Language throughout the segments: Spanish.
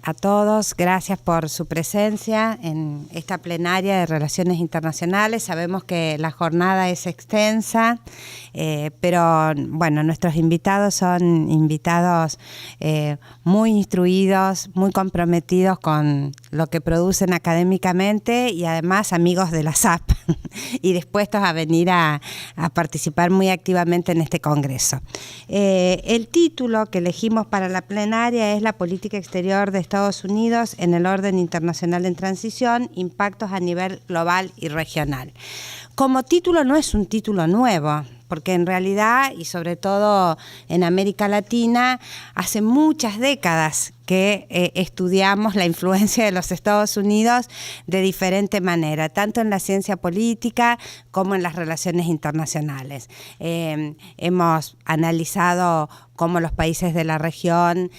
a todos. Gracias por su presencia en esta plenaria de Relaciones Internacionales. Sabemos que la jornada es extensa, pero bueno, nuestros invitados son invitados muy instruidos, muy comprometidos con lo que producen académicamente y además amigos de la SAP y dispuestos a venir a participar muy activamente en este congreso. El título que elegimos para la plenaria es La política exterior de Estados Unidos en el orden internacional en transición, impactos a nivel global y regional. Como título no es un título nuevo, porque en realidad, y sobre todo en América Latina, hace muchas décadas que estudiamos la influencia de los Estados Unidos de diferente manera, tanto en la ciencia política como en las relaciones internacionales. Hemos analizado cómo los países de la región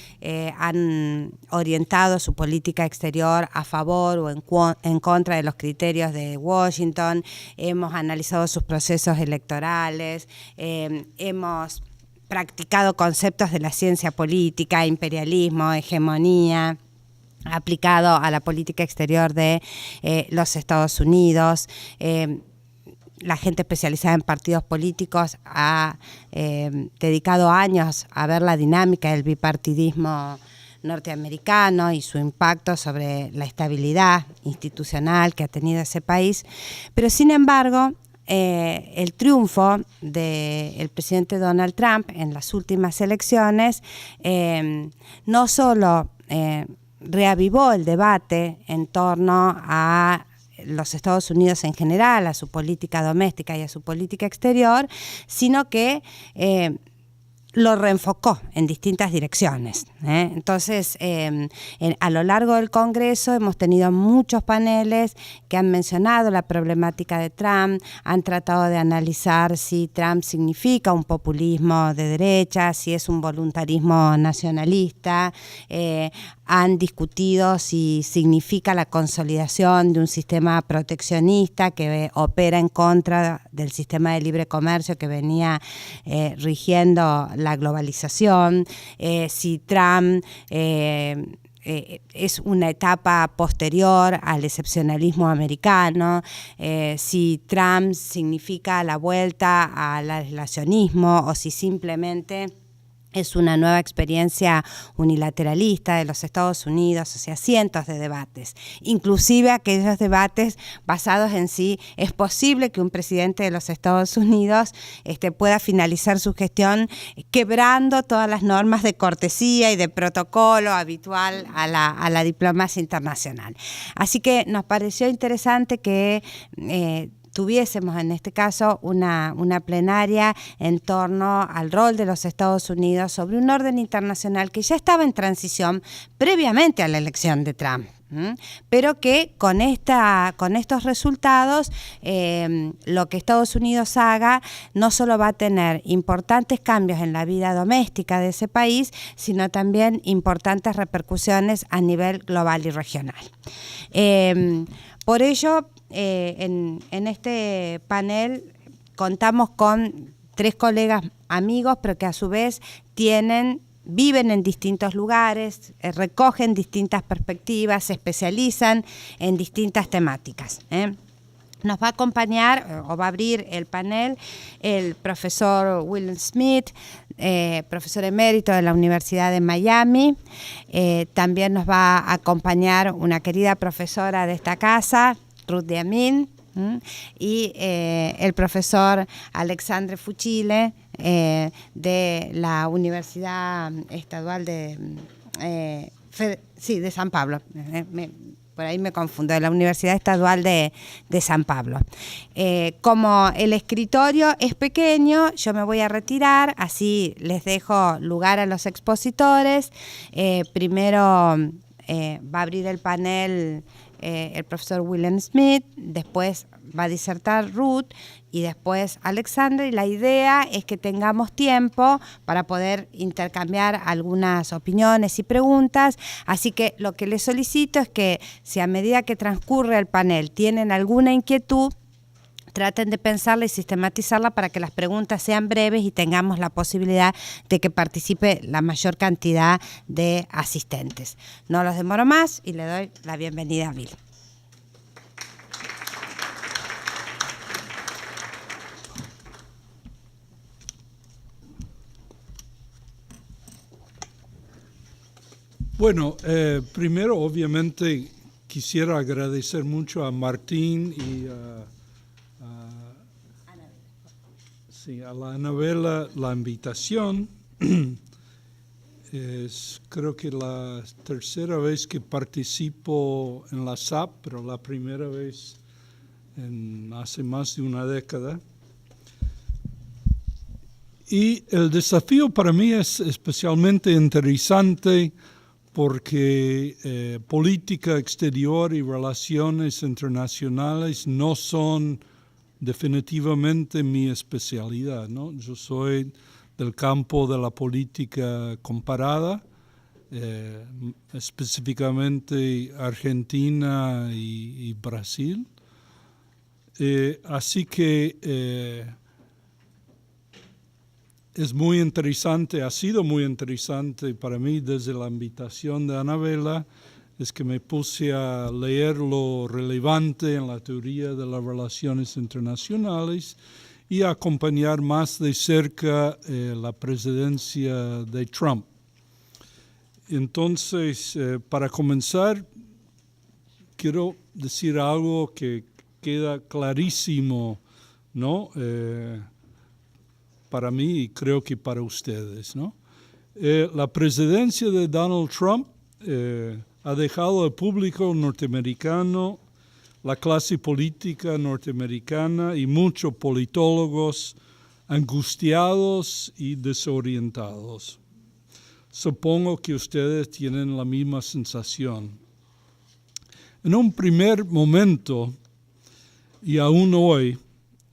han orientado su política exterior a favor o en contra de los criterios de Washington. Hemos analizado sus procesos electorales, hemos practicado conceptos de la ciencia política, imperialismo, hegemonía, aplicado a la política exterior de los Estados Unidos. La gente especializada en partidos políticos ha dedicado años a ver la dinámica del bipartidismo norteamericano y su impacto sobre la estabilidad institucional que ha tenido ese país. Pero sin embargo, el triunfo del presidente Donald Trump en las últimas elecciones no solo reavivó el debate en torno a los Estados Unidos en general, a su política doméstica y a su política exterior, sino que lo reenfocó en distintas direcciones. Entonces, a lo largo del Congreso hemos tenido muchos paneles que han mencionado la problemática de Trump, han tratado de analizar si Trump significa un populismo de derecha, si es un voluntarismo nacionalista, han discutido si significa la consolidación de un sistema proteccionista que opera en contra del sistema de libre comercio que venía rigiendo la globalización, si Trump es una etapa posterior al excepcionalismo americano, si Trump significa la vuelta al aislacionismo o si simplemente es una nueva experiencia unilateralista de los Estados Unidos, o sea, cientos de debates, inclusive aquellos debates basados en si es posible que un presidente de los Estados Unidos pueda finalizar su gestión quebrando todas las normas de cortesía y de protocolo habitual a la diplomacia internacional. Así que nos pareció interesante que tuviésemos en este caso una plenaria en torno al rol de los Estados Unidos sobre un orden internacional que ya estaba en transición previamente a la elección de Trump. Pero que con estos resultados lo que Estados Unidos haga no solo va a tener importantes cambios en la vida doméstica de ese país, sino también importantes repercusiones a nivel global y regional. Por ello, en este panel contamos con 3 colegas amigos, pero que a su vez viven en distintos lugares, recogen distintas perspectivas, se especializan en distintas temáticas. Nos va a acompañar o va a abrir el panel el profesor William Smith, profesor emérito de la Universidad de Miami. También nos va a acompañar una querida profesora de esta casa, Ruth de Amin, y el profesor Alexandre Fucile de la Universidad Estadual de San Pablo. Por ahí me confundo, de la Universidad Estadual de San Pablo. Como el escritorio es pequeño, yo me voy a retirar, así les dejo lugar a los expositores. Primero va a abrir el panel el profesor William Smith, después va a disertar Ruth y después Alexandra, y la idea es que tengamos tiempo para poder intercambiar algunas opiniones y preguntas, así que lo que les solicito es que si a medida que transcurre el panel tienen alguna inquietud, traten de pensarla y sistematizarla para que las preguntas sean breves y tengamos la posibilidad de que participe la mayor cantidad de asistentes. No los demoro más y le doy la bienvenida a Bill. Bueno, primero obviamente quisiera agradecer mucho a Martín y a la Anabela la invitación. Creo que la tercera vez que participo en la SAP, pero la primera vez hace más de una década. Y el desafío para mí es especialmente interesante porque política exterior y relaciones internacionales no son definitivamente mi especialidad, ¿no? Yo soy del campo de la política comparada, específicamente Argentina y Brasil. Así que es muy interesante, ha sido muy interesante para mí desde la invitación de Anabela, es que me puse a leer lo relevante en la teoría de las relaciones internacionales y a acompañar más de cerca la presidencia de Trump. Entonces, para comenzar, quiero decir algo que queda clarísimo, ¿no? Para mí y creo que para ustedes, ¿no? La presidencia de Donald Trump ha dejado al público norteamericano, la clase política norteamericana y muchos politólogos angustiados y desorientados. Supongo que ustedes tienen la misma sensación. En un primer momento, y aún hoy,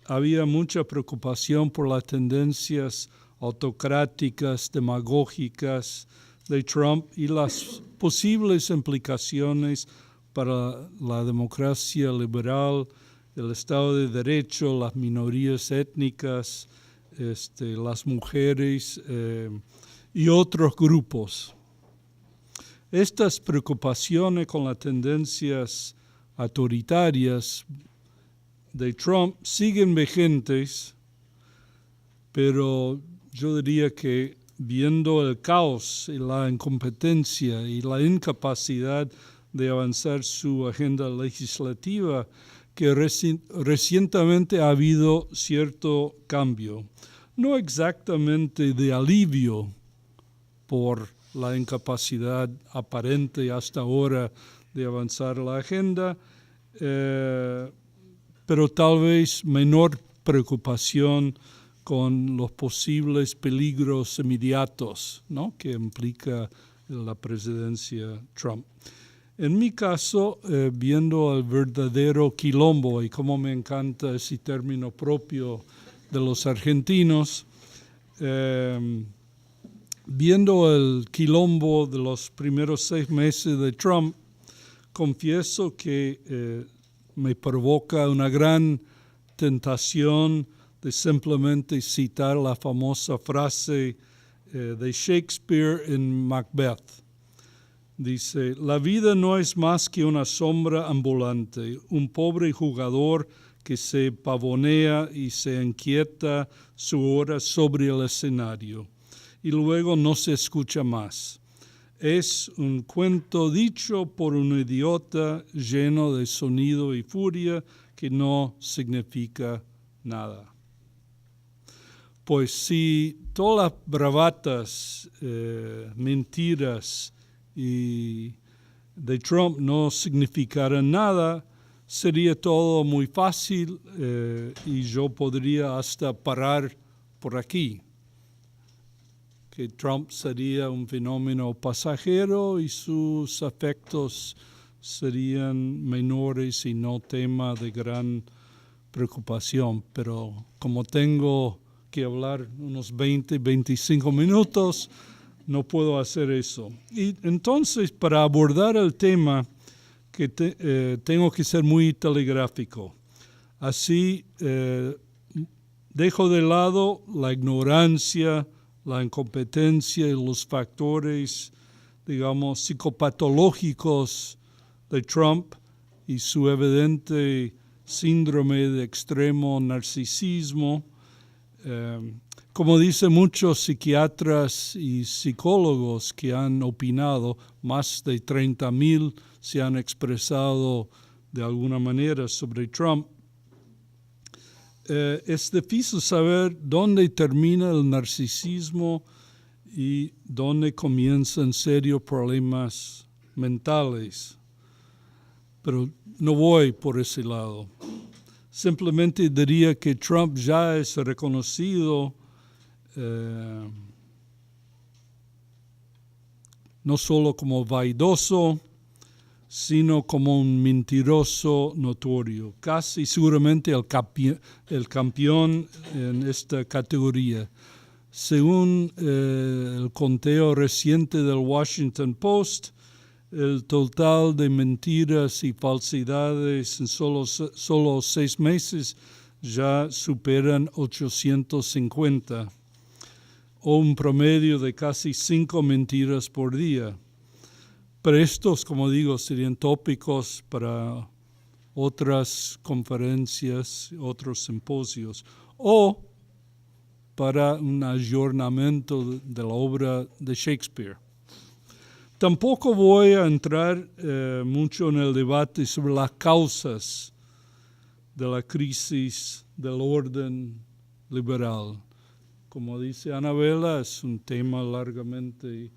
había mucha preocupación por las tendencias autocráticas, demagógicas de Trump y las posibles implicaciones para la democracia liberal, el Estado de Derecho, las minorías étnicas, las mujeres y otros grupos. Estas preocupaciones con las tendencias autoritarias de Trump siguen vigentes, pero yo diría que viendo el caos y la incompetencia y la incapacidad de avanzar su agenda legislativa, que recientemente ha habido cierto cambio, no exactamente de alivio por la incapacidad aparente hasta ahora de avanzar la agenda, pero tal vez menor preocupación con los posibles peligros inmediatos, ¿no?, que implica la presidencia Trump. En mi caso, viendo el verdadero quilombo, y cómo me encanta ese término propio de los argentinos, viendo el quilombo de los primeros 6 meses de Trump, confieso que me provoca una gran tentación de simplemente citar la famosa frase de Shakespeare en Macbeth. Dice, la vida no es más que una sombra ambulante, un pobre jugador que se pavonea y se inquieta su hora sobre el escenario y luego no se escucha más. Es un cuento dicho por un idiota lleno de sonido y furia que no significa nada. Pues si todas las bravatas, mentiras y de Trump no significaran nada, sería todo muy fácil y yo podría hasta parar por aquí. Que Trump sería un fenómeno pasajero y sus efectos serían menores y no tema de gran preocupación. Pero como tengo que hablar unos 20, 25 minutos, no puedo hacer eso. Y entonces, para abordar el tema, tengo que ser muy telegráfico. Así dejo de lado la ignorancia, la incompetencia y los factores, digamos, psicopatológicos de Trump y su evidente síndrome de extremo narcisismo. Como dicen muchos psiquiatras y psicólogos que han opinado, más de 30,000 se han expresado de alguna manera sobre Trump. Es difícil saber dónde termina el narcisismo y dónde comienzan serios problemas mentales. Pero no voy por ese lado. Simplemente diría que Trump ya es reconocido no solo como vaidoso, sino como un mentiroso notorio, casi seguramente el campeón en esta categoría. Según el conteo reciente del Washington Post, el total de mentiras y falsedades en solo 6 meses ya superan 850, o un promedio de casi 5 mentiras por día. Pero estos, como digo, serían tópicos para otras conferencias, otros simposios, o para un ayornamiento de la obra de Shakespeare. Tampoco voy a entrar mucho en el debate sobre las causas de la crisis del orden liberal. Como dice Anabela, es un tema largamente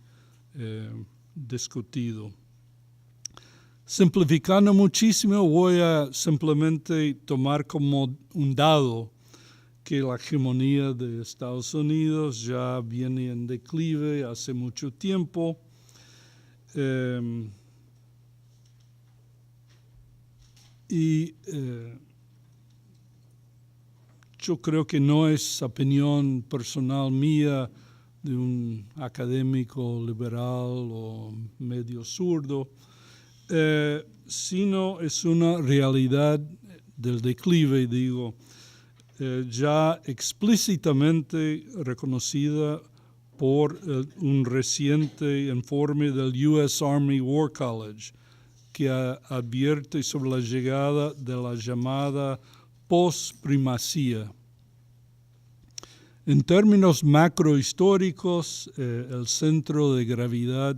discutido. Simplificando muchísimo, voy a simplemente tomar como un dado que la hegemonía de Estados Unidos ya viene en declive hace mucho tiempo. Yo creo que no es opinión personal mía de un académico liberal o medio zurdo, sino es una realidad del declive, digo, ya explícitamente reconocida por un reciente informe del U.S. Army War College, que advierte sobre la llegada de la llamada posprimacía. En términos macrohistóricos, el centro de gravedad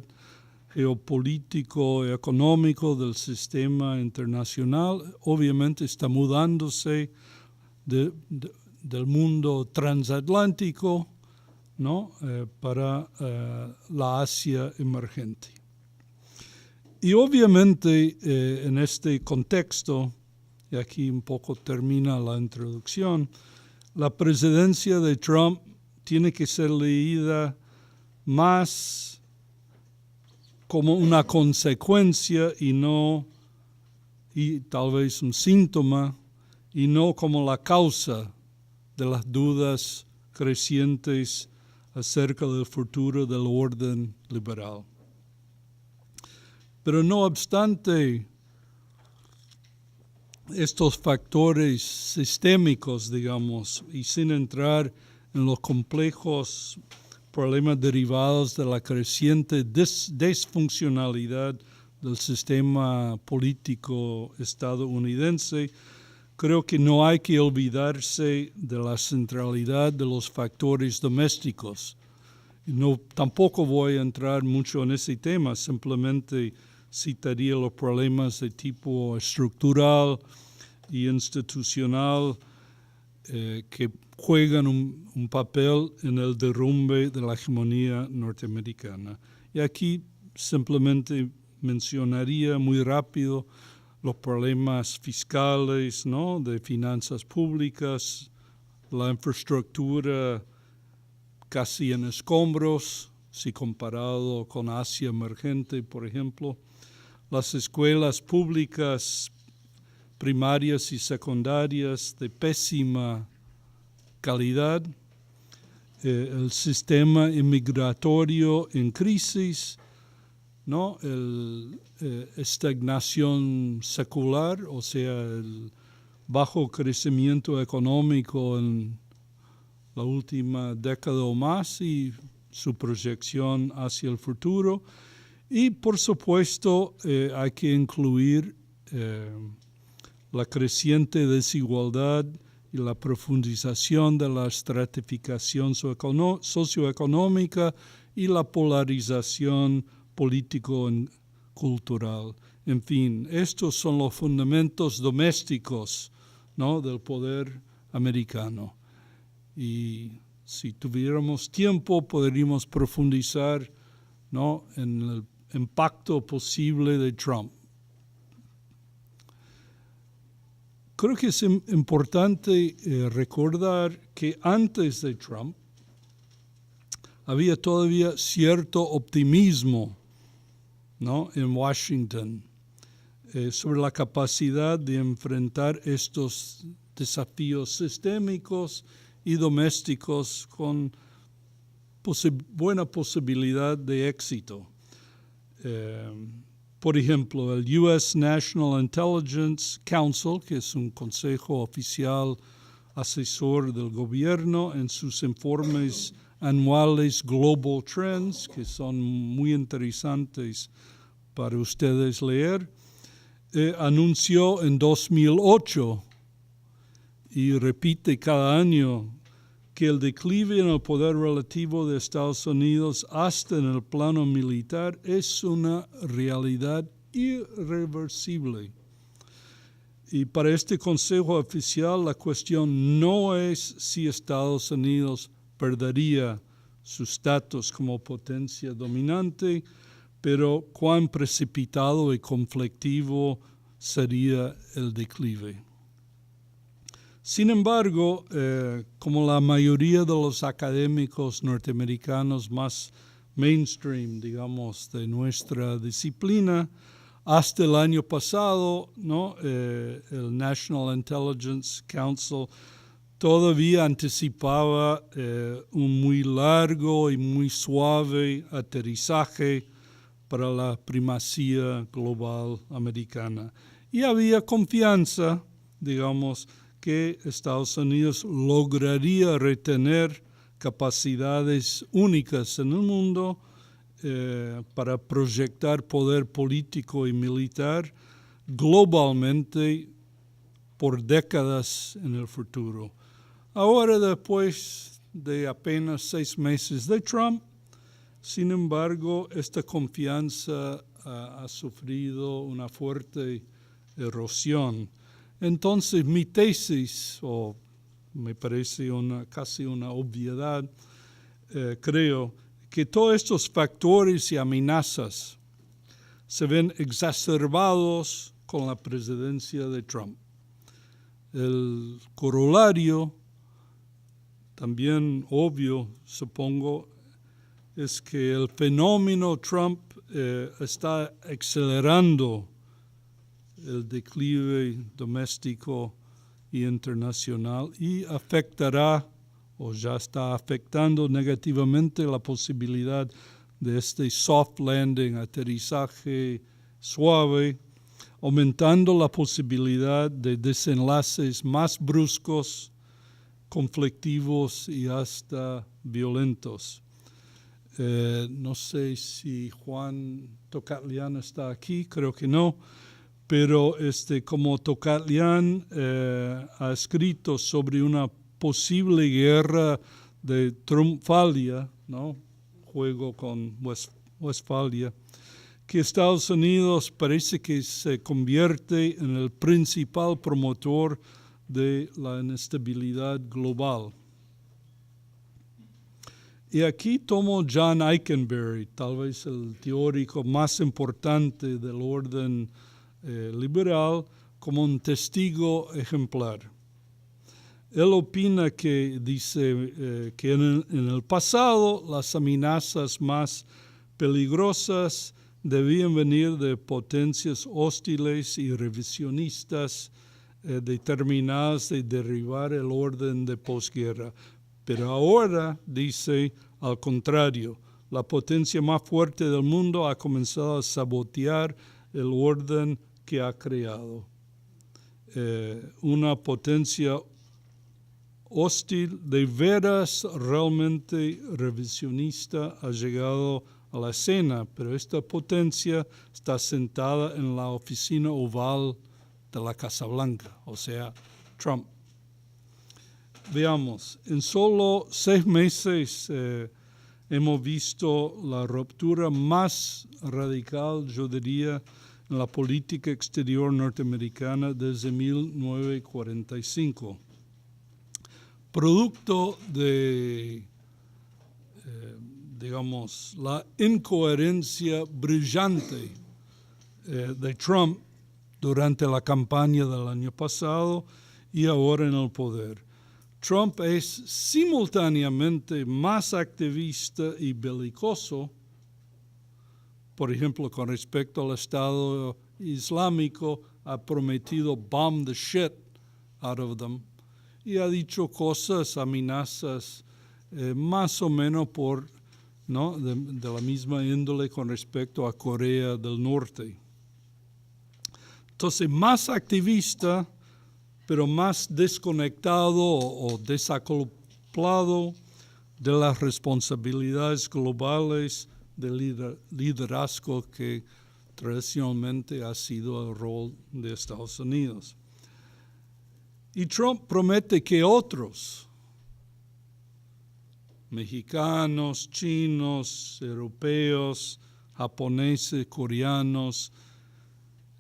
geopolítico y económico del sistema internacional obviamente está mudándose del mundo transatlántico, ¿no? Para la Asia emergente. Y obviamente en este contexto, y aquí un poco termina la introducción, la presidencia de Trump tiene que ser leída más como una consecuencia y tal vez un síntoma, y no como la causa de las dudas crecientes acerca del futuro del orden liberal. Pero no obstante estos factores sistémicos, digamos, y sin entrar en los complejos problemas derivados de la creciente disfuncionalidad del sistema político estadounidense, creo que no hay que olvidarse de la centralidad de los factores domésticos. Tampoco voy a entrar mucho en ese tema, simplemente citaría los problemas de tipo estructural y institucional que juegan un papel en el derrumbe de la hegemonía norteamericana. Y aquí simplemente mencionaría muy rápido los problemas fiscales, ¿no? De finanzas públicas, la infraestructura casi en escombros, si comparado con Asia emergente, por ejemplo, las escuelas públicas primarias y secundarias de pésima calidad, el sistema inmigratorio en crisis, ¿no? Estagnación secular, o sea, bajo crecimiento económico en la última década o más y su proyección hacia el futuro. Y por supuesto hay que incluir la creciente desigualdad y la profundización de la estratificación socioeconómica y la polarización político-cultural. En fin, estos son los fundamentos domésticos, ¿no?, del poder americano. Y si tuviéramos tiempo, podríamos profundizar, ¿no?, en el impacto posible de Trump. Creo que es importante recordar que antes de Trump había todavía cierto optimismo, ¿no?, en Washington sobre la capacidad de enfrentar estos desafíos sistémicos y domésticos con buena posibilidad de éxito. Por ejemplo, el U.S. National Intelligence Council, que es un consejo oficial asesor del gobierno, en sus informes anuales Global Trends, que son muy interesantes para ustedes leer, anunció en 2008 y repite cada año que el declive en el poder relativo de Estados Unidos hasta en el plano militar es una realidad irreversible. Y para este Consejo Oficial la cuestión no es si Estados Unidos perdería su estatus como potencia dominante, pero cuán precipitado y conflictivo sería el declive. Sin embargo, como la mayoría de los académicos norteamericanos más mainstream, digamos, de nuestra disciplina, hasta el año pasado, ¿no?, el National Intelligence Council todavía anticipaba un muy largo y muy suave aterrizaje para la primacía global americana. Y había confianza, digamos, que Estados Unidos lograría retener capacidades únicas en el mundo para proyectar poder político y militar globalmente por décadas en el futuro. Ahora, después de apenas 6 meses de Trump, sin embargo, esta confianza ha sufrido una fuerte erosión. Entonces, mi tesis, o me parece casi una obviedad, creo que todos estos factores y amenazas se ven exacerbados con la presidencia de Trump. El corolario, también obvio, supongo, es que el fenómeno Trump está acelerando el declive doméstico y internacional y afectará o ya está afectando negativamente la posibilidad de este soft landing, aterrizaje suave, aumentando la posibilidad de desenlaces más bruscos, conflictivos y hasta violentos. No sé si Juan Tocatlián está aquí, creo que no. Pero como Tocatlián ha escrito sobre una posible guerra de Trumpfalia, ¿no?, juego con Westfalia, que Estados Unidos parece que se convierte en el principal promotor de la inestabilidad global. Y aquí tomo John Eikenberry, tal vez el teórico más importante del orden liberal, como un testigo ejemplar. Él opina que dice que en el pasado las amenazas más peligrosas debían venir de potencias hostiles y revisionistas determinadas de derribar el orden de posguerra. Pero ahora, dice, al contrario, la potencia más fuerte del mundo ha comenzado a sabotear el orden que ha creado. una potencia hostil, de veras realmente revisionista, ha llegado a la escena, pero esta potencia está sentada en la oficina oval de la Casa Blanca, o sea, Trump. Veamos, en solo 6 meses hemos visto la ruptura más radical, yo diría, en la política exterior norteamericana desde 1945. Producto de, digamos, la incoherencia brillante de Trump durante la campaña del año pasado y ahora en el poder. Trump es simultáneamente más activista y belicoso, por ejemplo, con respecto al Estado Islámico, ha prometido bomb the shit out of them y ha dicho cosas, amenazas, más o menos ¿no? de la misma índole con respecto a Corea del Norte. Entonces, más activista, pero más desconectado o desacoplado de las responsabilidades globales de liderazgo que tradicionalmente ha sido el rol de Estados Unidos. Y Trump promete que otros, mexicanos, chinos, europeos, japoneses, coreanos,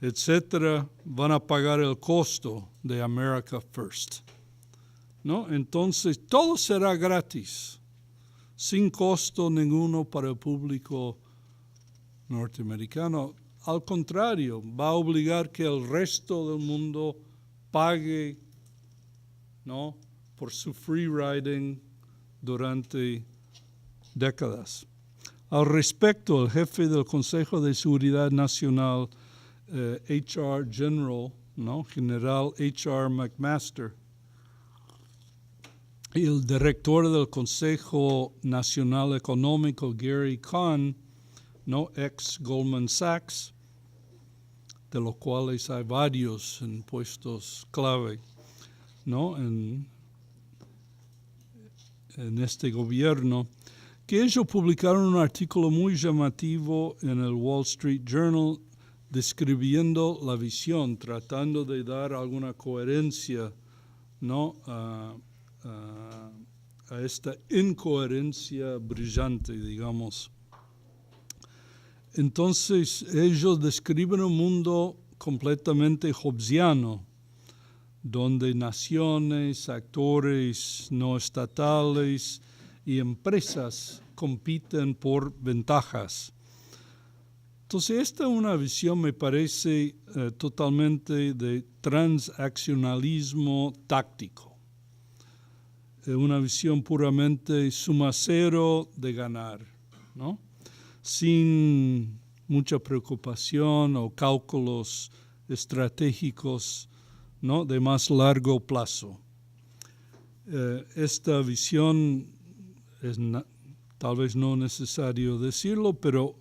etcétera, van a pagar el costo de America First, ¿no? Entonces, todo será gratis, sin costo ninguno para el público norteamericano. Al contrario, va a obligar que el resto del mundo pague, ¿no?, por su free riding durante décadas. Al respecto, el jefe del Consejo de Seguridad Nacional, HR General, ¿no?, General HR McMaster, y el director del Consejo Nacional Económico, Gary Cohn, ¿no?, ex Goldman Sachs, de los cuales hay varios en puestos clave, ¿no?, en este gobierno, que ellos publicaron un artículo muy llamativo en el Wall Street Journal describiendo la visión, tratando de dar alguna coherencia, ¿no?, a esta incoherencia brillante, digamos. Entonces, ellos describen un mundo completamente hobbesiano, donde naciones, actores no estatales y empresas compiten por ventajas. Entonces, esta es una visión, me parece, totalmente de transaccionalismo táctico. Una visión puramente suma cero de ganar, ¿no?, sin mucha preocupación o cálculos estratégicos, ¿no?, de más largo plazo. Esta visión es tal vez no necesario decirlo, pero